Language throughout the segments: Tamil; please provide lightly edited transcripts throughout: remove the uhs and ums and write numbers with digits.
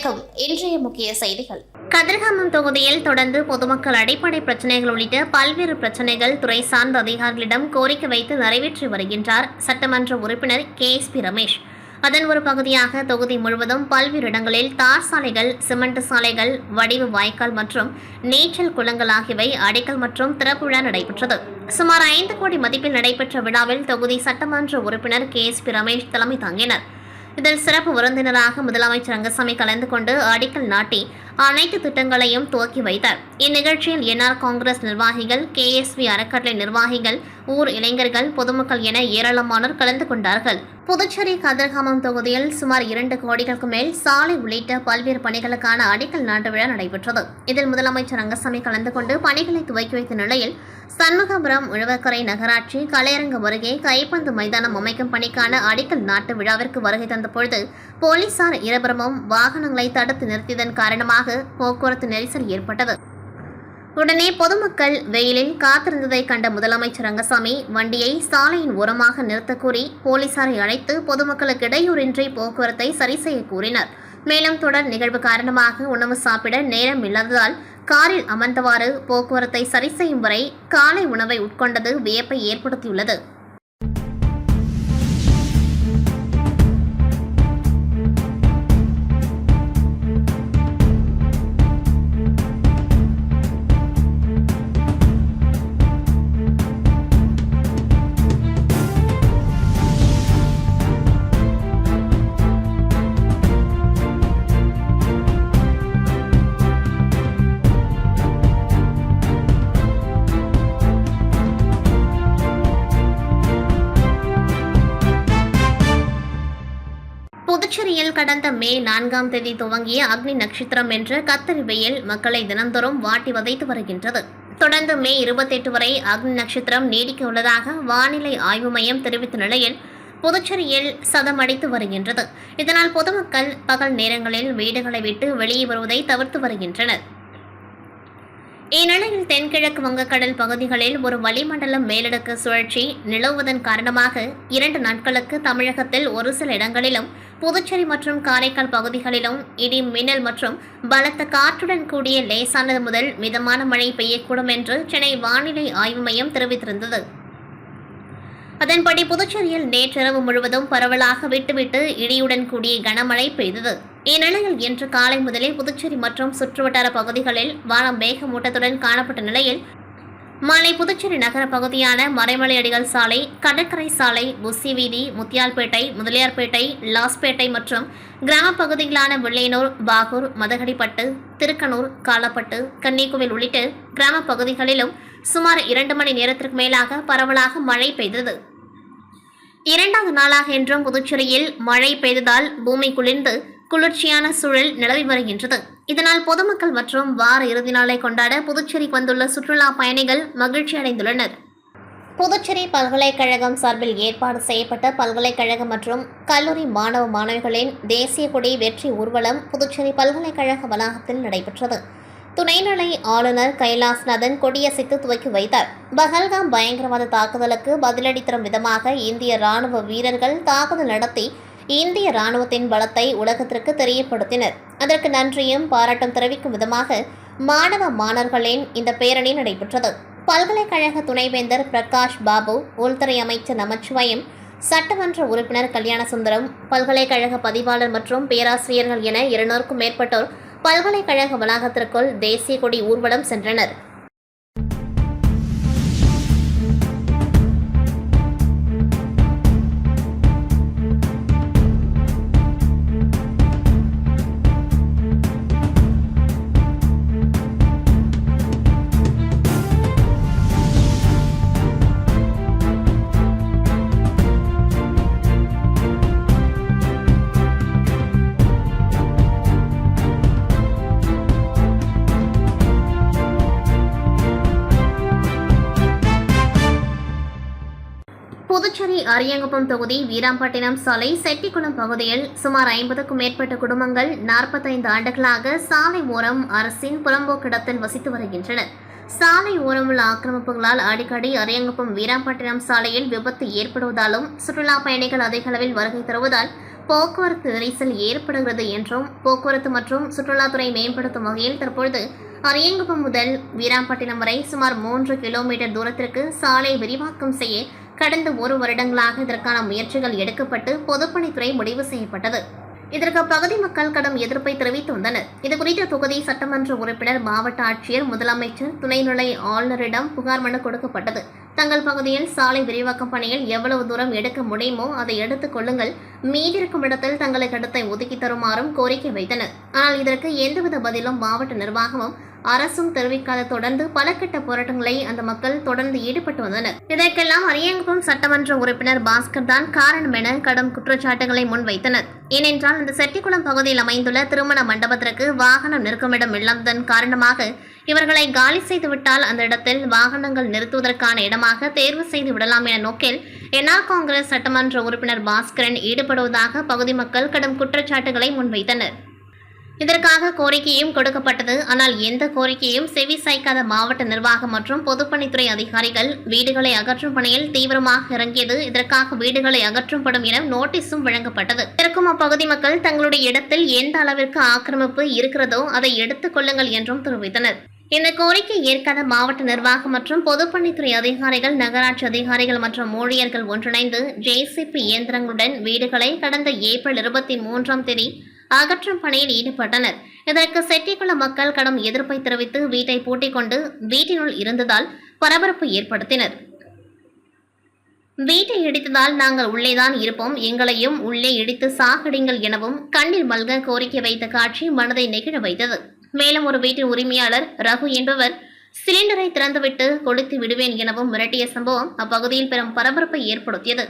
வணக்கம். இன்றைய முக்கிய செய்திகள். கதிர்காமம் தொகுதியில் தொடர்ந்து பொதுமக்கள் அடிப்படை பிரச்சினைகள் உள்ளிட்ட பல்வேறு பிரச்சினைகள் துறை சார்ந்த அதிகாரிகளிடம் கோரிக்கை வைத்து நிறைவேற்றி வருகின்றார் சட்டமன்ற உறுப்பினர் KSP ரமேஷ். அதன் ஒரு பகுதியாக தொகுதி முழுவதும் பல்வேறு இடங்களில் தார் சாலைகள், சிமெண்ட் சாலைகள், வடிவு வாய்க்கால் மற்றும் நீச்சல் குளங்கள் ஆகியவை அடிக்கல் மற்றும் திறப்பு விழா நடைபெற்றது. சுமார் 5 கோடி மதிப்பில் நடைபெற்ற விழாவில் தொகுதி சட்டமன்ற உறுப்பினர் KSP ரமேஷ் தலைமை தாங்கினார். இதில் சிறப்பு விருந்தினராக முதலமைச்சர் ரங்கசாமி கலந்து கொண்டு அடிக்கல் நாட்டி அனைத்து திட்டங்களையும் துவக்கி வைத்தார். இந்நிகழ்ச்சியில் NR காங்கிரஸ் நிர்வாகிகள், KSP அறக்கட்டளை நிர்வாகிகள், ஊர் இளைஞர்கள், பொதுமக்கள் என ஏராளமானோர் கலந்து கொண்டார்கள். புதுச்சேரி கதிர்காமம் தொகுதியில் சுமார் 2 கோடிகளுக்கு மேல் சாலை உள்ளிட்ட பல்வேறு பணிகளுக்கான அடிக்கல் நாட்டு விழா நடைபெற்றது. இதில் முதலமைச்சர் ரங்கசாமி கலந்து கொண்டு பணிகளை துவக்கி வைத்த நிலையில் சண்முகபுரம் உழவர்கரை நகராட்சி கலையரங்கம் அருகே கைப்பந்து மைதானம் அமைக்கும் பணிக்கான அடிக்கல் நாட்டு விழாவிற்கு வருகை தந்த பொழுது போலீசார் இருபுறமும் வாகனங்களை தடுத்து நிறுத்தியதன் காரணமாக போக்குவரத்து நெரிசல் ஏற்பட்டது. உடனே பொதுமக்கள் வெயிலில் காத்திருந்ததை கண்ட முதலமைச்சர் ரங்கசாமி வண்டியை சாலையின் ஓரமாக நிறுத்த கூறி போலீசாரை அழைத்து பொதுமக்களுக்கு இடையூறின்றி போக்குவரத்தை சரி செய்ய கூறினார். மேலும் தொடர் நிகழ்வு காரணமாக உணவு சாப்பிட நேரம் இல்லாததால் காரில் அமர்ந்தவாறு போக்குவரத்தை சரி செய்யும் வரை காலை உணவை உட்கொண்டது வியப்பை ஏற்படுத்தியுள்ளது. புதுச்சேரியில் கடந்த மே 4ஆம் தேதி துவங்கிய அக்னி நட்சத்திரம் என்ற கத்தரி வெயில் மக்களை தினந்தோறும் வாட்டி வதைத்து வருகின்றது. தொடர்ந்து மே 28 வரை அக்னி நட்சத்திரம் நீடிக்க உள்ளதாக வானிலை ஆய்வு மையம் தெரிவித்த நிலையில் புதுச்சேரியில் சதமடித்து வருகின்றது. இதனால் பொதுமக்கள் பகல் நேரங்களில் வீடுகளை விட்டு வெளியே வருவதை தவிர்த்து வருகின்றனர். இந்நிலையில் தென்கிழக்கு வங்கக்கடல் பகுதிகளில் ஒரு வளிமண்டல மேலடுக்கு சுழற்சி நிலவுவதன் காரணமாக 2 நாட்களுக்கு தமிழகத்தில் ஒரு சில இடங்களிலும் புதுச்சேரி மற்றும் காரைக்கால் பகுதிகளிலும் இடி, மின்னல் மற்றும் பலத்த காற்றுடன் கூடிய லேசானது முதல் மிதமான மழை பெய்யக்கூடும் என்று சென்னை வானிலை ஆய்வு மையம் தெரிவித்திருந்தது. அதன்படி புதுச்சேரியில் நேற்றிரவு முழுவதும் பரவலாக விட்டுவிட்டு இடியுடன் கூடிய கனமழை பெய்தது. இந்நிலையில் இன்று காலை முதலே புதுச்சேரி மற்றும் சுற்றுவட்டார பகுதிகளில் வானம் மேகமூட்டத்துடன் காணப்பட்ட நிலையில் மாலை புதுச்சேரி நகர பகுதியான மறைமலையடிகள் சாலை, கடற்கரை சாலை, புஸ்ஸி வீதி, முத்தியால்பேட்டை, முதலியார்பேட்டை, லாஸ்பேட்டை மற்றும் கிராம பகுதிகளான வெள்ளையனூர், பாகூர், மதகடிப்பட்டு, திருக்கனூர், காலப்பட்டு, கன்னிக்கோவில் உள்ளிட்ட கிராம பகுதிகளிலும் சுமார் 2 மணி நேரத்திற்கு மேலாக பரவலாக மழை பெய்தது. 2வது நாளாக இன்றும் புதுச்சேரியில் மழை பெய்ததால் பூமி குளிர்ந்து குளிர்ச்சியான சூழல் நிலவி வருகின்றது. இதனால் பொதுமக்கள் மற்றும் வார இறுதி நாளை கொண்டாட புதுச்சேரிக்கு வந்துள்ள சுற்றுலா பயணிகள் மகிழ்ச்சி அடைந்துள்ளனர். புதுச்சேரி பல்கலைக்கழகம் சார்பில் ஏற்பாடு செய்யப்பட்ட பல்கலைக்கழகம் மற்றும் கல்லூரி மாணவ மாணவிகளின் தேசிய கொடி வெற்றி ஊர்வலம் புதுச்சேரி பல்கலைக்கழக வளாகத்தில் நடைபெற்றது. துணைநிலை ஆளுநர் கைலாஸ்நாதன் கொடியசைத்து துவக்கி வைத்தார். பஹல்காம் பயங்கரவாத தாக்குதலுக்கு பதிலடி தரும் விதமாக இந்திய ராணுவ வீரர்கள் தாக்குதல் நடத்தி இந்திய ராணுவத்தின் பலத்தை உலகத்திற்கு தெரியப்படுத்தினர். அதற்கு நன்றியும் பாராட்டும் தெரிவிக்கும் விதமாக மாணவ மாணவர்களின் இந்த பேரணி நடைபெற்றது. பல்கலைக்கழக துணைவேந்தர் பிரகாஷ் பாபு, உள்துறை அமைச்சர் நமச்சிவாயம், சட்டமன்ற உறுப்பினர் கல்யாணசுந்தரம், பல்கலைக்கழக பதிவாளர் மற்றும் பேராசிரியர்கள் என 200க்கும் மேற்பட்டோர் பல்கலைக்கழக வளாகத்திற்குள் தேசிய கொடி ஊர்வலம் சென்றனர். புதுச்சேரி அரியங்குப்பம் தொகுதி வீராம்பட்டினம் சாலை செட்டிக்குளம் பகுதியில் சுமார் 50க்கும் மேற்பட்ட குடும்பங்கள் 45 ஆண்டுகளாக சாலை ஓரம் அரசின் புறம்போக்கிடத்தில் வசித்து வருகின்றனர். சாலை ஓரமுள்ள ஆக்கிரமிப்புகளால் அடிக்கடி அரியங்குப்பம் வீராம்பட்டினம் சாலையில் விபத்து ஏற்படுவதாலும் சுற்றுலா பயணிகள் அதிக அளவில் வருகை தருவதால் போக்குவரத்து நெரிசல் ஏற்படுகிறது என்றும் போக்குவரத்து மற்றும் சுற்றுலாத்துறை மேம்படுத்தும் வகையில் தற்பொழுது அரியங்குப்பம் முதல் வீராம்பட்டினம் வரை சுமார் 3 கிலோமீட்டர் தூரத்திற்கு சாலை விரிவாக்கம் செய்ய கடந்த 1 வருடங்களாக இதற்கான முயற்சிகள் எடுக்கப்பட்டு பொதுப்பணித்துறை முடிவு செய்யப்பட்டது. இதற்கு அப்பகுதி மக்கள் கடும் எதிர்ப்பை தெரிவித்து வந்தனர். இதுகுறித்து தொகுதி சட்டமன்ற உறுப்பினர், மாவட்ட ஆட்சியர், முதலமைச்சர், துணைநிலை ஆளுநரிடம் புகார் மனு கொடுக்கப்பட்டது. தங்கள் பகுதியில் சாலை விரிவாக்கம் பணியில் எவ்வளவு தூரம் எடுக்க முடியுமோ அதை எடுத்துக் கொள்ளுங்கள், மீதிருக்கும் இடத்தில் தங்களுக்கு இடத்தை ஒதுக்கி தருமாறும் கோரிக்கை வைத்தனர். ஆனால் இதற்கு எந்தவித பதிலும் மாவட்ட நிர்வாகமும் அரசும் தெரிவிக்காத தொடர்ந்து பல கட்ட போராட்டங்களை அந்த மக்கள் தொடர்ந்து ஈடுபட்டு வந்தனர். இதற்கெல்லாம் அரியங்குப்பம் சட்டமன்ற உறுப்பினர் பாஸ்கர் தான் காரணம் என கடும் குற்றச்சாட்டுகளை முன்வைத்தனர். ஏனென்றால் இந்த செட்டிக்குளம் பகுதியில் அமைந்துள்ள திருமண மண்டபத்திற்கு வாகனம் நிற்குமிடம் இல்லாததன் காரணமாக இவர்களை காலி செய்துவிட்டால் அந்த இடத்தில் வாகனங்கள் நிறுத்துவதற்கான இடமாக தேர்வு செய்து விடலாம் என நோக்கில் என்ஆர் காங்கிரஸ் சட்டமன்ற உறுப்பினர் பாஸ்கரன் ஈடுபடுவதாக பகுதி மக்கள் கடும் குற்றச்சாட்டுகளை முன்வைத்தனர். இதற்காக கோரிக்கையும் கொடுக்கப்பட்டது. ஆனால் எந்த கோரிக்கையும் செவி சாய்க்காத மாவட்ட நிர்வாகம் மற்றும் பொதுப்பணித்துறை அதிகாரிகள் வீடுகளை அகற்றும் பணியில் தீவிரமாக இறங்கியது. இதற்காக வீடுகளை அகற்றப்படும் என நோட்டீஸும் வழங்கப்பட்டது. இதற்கும் அப்பகுதி மக்கள் தங்களுடைய இடத்தில் எந்த அளவிற்கு ஆக்கிரமிப்பு இருக்கிறதோ அதை எடுத்துக் கொள்ளுங்கள் என்றும் தெரிவித்தனர். இந்த கோரிக்கை ஏற்காத மாவட்ட நிர்வாகம் மற்றும் பொதுப்பணித்துறை அதிகாரிகள், நகராட்சி அதிகாரிகள் மற்றும் ஊழியர்கள் ஒன்றிணைந்து ஜேசிபி இயந்திரங்களுடன் வீடுகளை கடந்த ஏப்ரல் 23ஆம் தேதி அகற்றும் பணியில் ஈடுபட்டனர். இதற்கு செட்டிக்குளம் மக்கள் கடும் எதிர்ப்பை தெரிவித்து வீட்டை பூட்டிக் கொண்டு வீட்டினுள் இருந்ததால் பரபரப்பு ஏற்படுத்தினர். வீட்டை இடித்ததால் நாங்கள் உள்ளேதான் இருப்போம், எங்களையும் உள்ளே இடித்து சாகடிங்கள் எனவும் கண்ணில் மல்க கோரிக்கை வைத்த காட்சி மனதை நெகிழ வைத்தது. மேலும் ஒரு வீட்டின் உரிமையாளர் ரகு என்பவர் சிலிண்டரை திறந்துவிட்டு கொளுத்தி விடுவேன் எனவும் மிரட்டிய சம்பவம் அப்பகுதியில் பெரும் பரபரப்பை ஏற்படுத்தியது.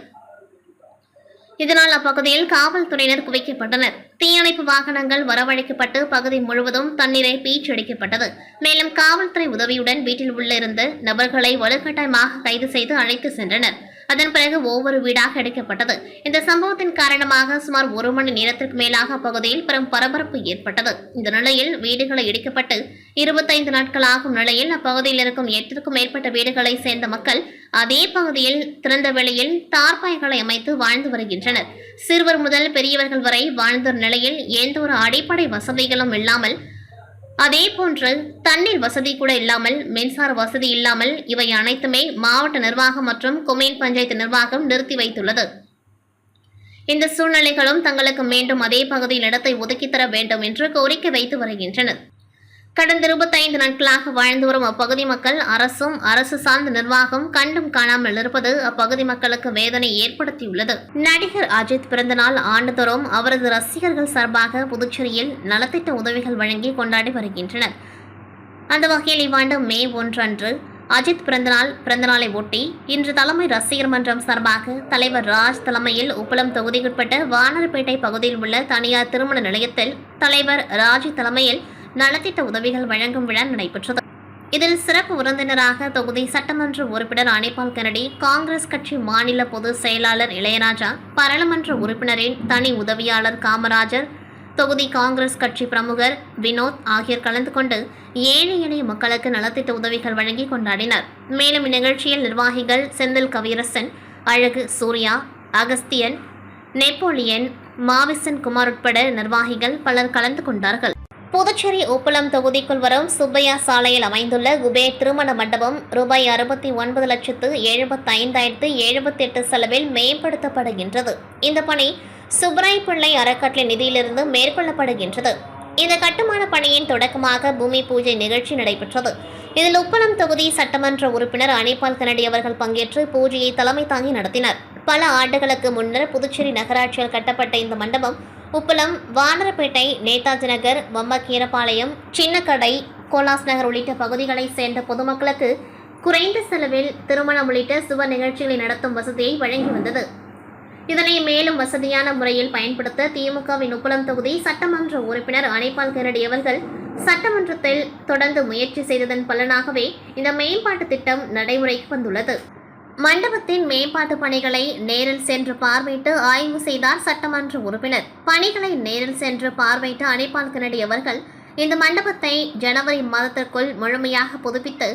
இதனால் அப்பகுதியில் காவல்துறையினர் குவிக்கப்பட்டனர். தீயணைப்பு வாகனங்கள் வரவழைக்கப்பட்டு பகுதி முழுவதும் தண்ணீரை பீச்சடிக்கப்பட்டது. மேலும் காவல்துறை உதவியுடன் வீட்டில் உள்ள இருந்த நபர்களை வலுக்கட்டாயமாக கைது செய்து அழைத்து சென்றனர். அதன் பிறகு ஒவ்வொரு வீடாக எடுக்கப்பட்டது. இந்த சம்பவத்தின் காரணமாக சுமார் 1 மணி நேரத்திற்கு மேலாக அப்பகுதியில் பெரும் பரபரப்பு ஏற்பட்டது. இந்த நிலையில் வீடுகளை இடிக்கப்பட்டு 25 நாட்கள் ஆகும் நிலையில் அப்பகுதியில் இருக்கும் 8க்கும் மேற்பட்ட வீடுகளை சேர்ந்த மக்கள் அதே பகுதியில் திறந்த வெளியில் தார்பாய்களை அமைத்து வாழ்ந்து வருகின்றனர். சிறுவர் முதல் பெரியவர்கள் வரை வாழ்ந்த நிலையில் எந்த ஒரு அடிப்படை வசதிகளும் இல்லாமல், அதே போன்று தண்ணீர் வசதி கூட இல்லாமல், மின்சார வசதி இல்லாமல் இவை அனைத்துமே மாவட்ட நிர்வாகம் மற்றும் கொம்யூன் பஞ்சாயத்து நிர்வாகம் நிறுத்தி வைத்துள்ளது. இந்த சூழ்நிலைகளும் தங்களுக்கு மீண்டும் அதே பகுதியில் இடத்தை ஒதுக்கித்தர வேண்டும் என்று கோரிக்கை வைத்து வருகின்றனர். கடந்த 25 நாட்களாக வாழ்ந்து வரும் அப்பகுதி மக்கள் அரசும் அரசு சார்ந்த நிர்வாகம் கண்டும் காணாமல் இருப்பது அப்பகுதி மக்களுக்கு வேதனை ஏற்படுத்தியுள்ளது. நடிகர் அஜித் பிறந்தநாள் ஆண்டுதோறும் அவரது ரசிகர்கள் சார்பாக புதுச்சேரியில் நலத்திட்ட உதவிகள் வழங்கி கொண்டாடி வருகின்றனர். அந்த வகையில் இவ்வாண்டு மே 1 அன்று அஜித் பிறந்தநாளை ஒட்டி இன்று தலைமை ரசிகர் மன்றம் சார்பாக தலைவர் ராஜ் தலைமையில் உப்பளம் தொகுதிக்குட்பட்ட வானர்பேட்டை பகுதியில் உள்ள தனியார் திருமண நிலையத்தில் தலைவர் ராஜ் தலைமையில் நலத்திட்ட உதவிகள் வழங்கும் விழா நடைபெற்றது. இதில் சிறப்பு விருந்தினராக தொகுதி சட்டமன்ற உறுப்பினர் அனிபால் கென்னடி, காங்கிரஸ் கட்சி மாநில பொதுச் செயலாளர் இளையராஜா, பாராளுமன்ற உறுப்பினரின் தனி உதவியாளர் காமராஜர், தொகுதி காங்கிரஸ் கட்சி பிரமுகர் வினோத் ஆகியோர் கலந்து கொண்டு ஏழை எளிய மக்களுக்கு நலத்திட்ட உதவிகள் வழங்கி கொண்டாடினர். மேலும் இந்நிகழ்ச்சியில் நிர்வாகிகள் செந்தில் கவியரசன், அழகு சூர்யா, அகஸ்தியன், நெப்போலியன், மாவிசன் குமார் உட்பட நிர்வாகிகள் பலர் கலந்து கொண்டார்கள். புதுச்சேரி உப்பளம் தொகுதிக்குள் வரும் சுப்பையா சாலையில் அமைந்துள்ள குபேர் திருமண மண்டபம் ரூபாய் 69,75,078 செலவில் மேம்படுத்தப்படுகின்றது. இந்த பணி சுப்ராய் பிள்ளை அறக்கட்டளை நிதியிலிருந்து மேற்கொள்ளப்படுகின்றது. இந்த கட்டுமான பணியின் தொடக்கமாக பூமி பூஜை நிகழ்ச்சி நடைபெற்றது. இதில் உப்பளம் தொகுதி சட்டமன்ற உறுப்பினர் அனிபால் கென்னடி அவர்கள் பங்கேற்று பூஜையை தலைமை தாங்கி நடத்தினர். பல ஆண்டுகளுக்கு முன்னர் புதுச்சேரி நகராட்சியில் கட்டப்பட்ட இந்த மண்டபம் உப்பளம், வானரப்பேட்டை, நேதாஜி நகர், வம்மக்கீரபாளையம், சின்னக்கடை, கோலாஸ் நகர் உள்ளிட்ட பகுதிகளை சேர்ந்த பொதுமக்களுக்கு குறைந்த செலவில் திருமணம் உள்ளிட்ட சுப நிகழ்ச்சிகளை நடத்தும் வசதியை வழங்கி வந்தது. இதனை மேலும் வசதியான முறையில் பயன்படுத்த திமுகவின் உப்பளம் தொகுதி சட்டமன்ற உறுப்பினர் அனிபால் கென்னடி அவர்கள் சட்டமன்றத்தில் தொடர்ந்து முயற்சி செய்ததன் பலனாகவே இந்த மேம்பாட்டு திட்டம் நடைமுறைக்கு வந்துள்ளது. மண்டபத்தின் மேம்பாட்டு பணிகளை நேரில் சென்று பார்வையிட்டு ஆய்வு செய்தார் சட்டமன்ற உறுப்பினர். பணிகளை நேரில் சென்று பார்வையிட்ட அனிபால் கென்னடி அவர்கள் இந்த மண்டபத்தை ஜனவரி மாதத்திற்குள் முழுமையாக புதுப்பித்து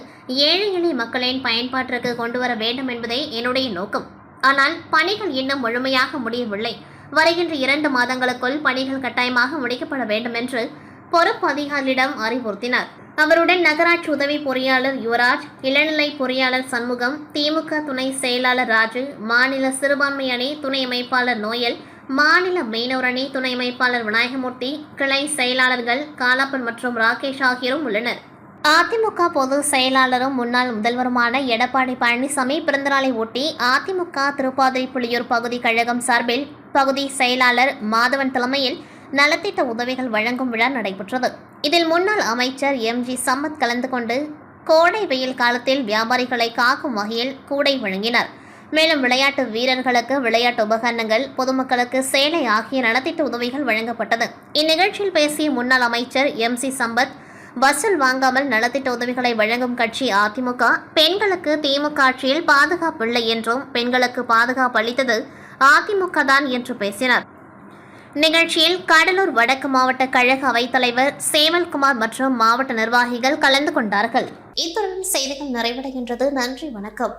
ஏழை எளிய மக்களின் பயன்பாட்டிற்கு கொண்டு வர வேண்டும் என்பதே என்னுடைய நோக்கம். ஆனால் பணிகள் இன்னும் முழுமையாக முடியவில்லை. வருகின்ற 2 மாதங்களுக்குள் பணிகள் கட்டாயமாக முடிக்கப்பட வேண்டும் என்று பொறுப்பு அதிகாரிகளிடம் அறிவுறுத்தினார். அவருடன் நகராட்சி உதவி பொறியாளர் யுவராஜ், இளநிலை பொறியாளர் சண்முகம், திமுக துணை செயலாளர் ராஜு, மாநில சிறுபான்மை அணி துணை அமைப்பாளர் நோயல், மாநில மீனவர் அணி துணை அமைப்பாளர் விநாயகமூர்த்தி, கிளை செயலாளர்கள் காலாப்பன் மற்றும் ராகேஷ் ஆகியோரும் உள்ளனர். அதிமுக பொதுச் செயலாளரும் முன்னாள் முதல்வருமான எடப்பாடி பழனிசாமி பிறந்தநாளை ஒட்டி அதிமுக திருப்பாதிரி புலியூர் பகுதி கழகம் சார்பில் பகுதி செயலாளர் மாதவன் தலைமையில் நலத்திட்ட உதவிகள் வழங்கும் விழா நடைபெற்றது. இதில் முன்னாள் அமைச்சர் MG சம்பத் கலந்து கொண்டு கோடை வெயில் காலத்தில் வியாபாரிகளை காக்கும் வகையில் கூடை வழங்கினார். மேலும் விளையாட்டு வீரர்களுக்கு விளையாட்டு உபகரணங்கள், பொதுமக்களுக்கு சேலை ஆகிய நலத்திட்ட உதவிகள் வழங்கப்பட்டது. இந்நிகழ்ச்சியில் பேசிய முன்னாள் அமைச்சர் MG சம்பத், வசூல் வாங்காமல் நலத்திட்ட உதவிகளை வழங்கும் கட்சி அதிமுக. பெண்களுக்கு திமுக ஆட்சியில் பாதுகாப்பில்லை என்றும் பெண்களுக்கு பாதுகாப்பு அளித்தது அதிமுக தான் என்று பேசினார். நிகழ்ச்சியில் கடலூர் வடக்கு மாவட்ட கழக அவைத்தலைவர் சேவல்குமார் மற்றும் மாவட்ட நிர்வாகிகள் கலந்து கொண்டார்கள். இத்துடன் செய்திகள் நிறைவடைகின்றது. நன்றி, வணக்கம்.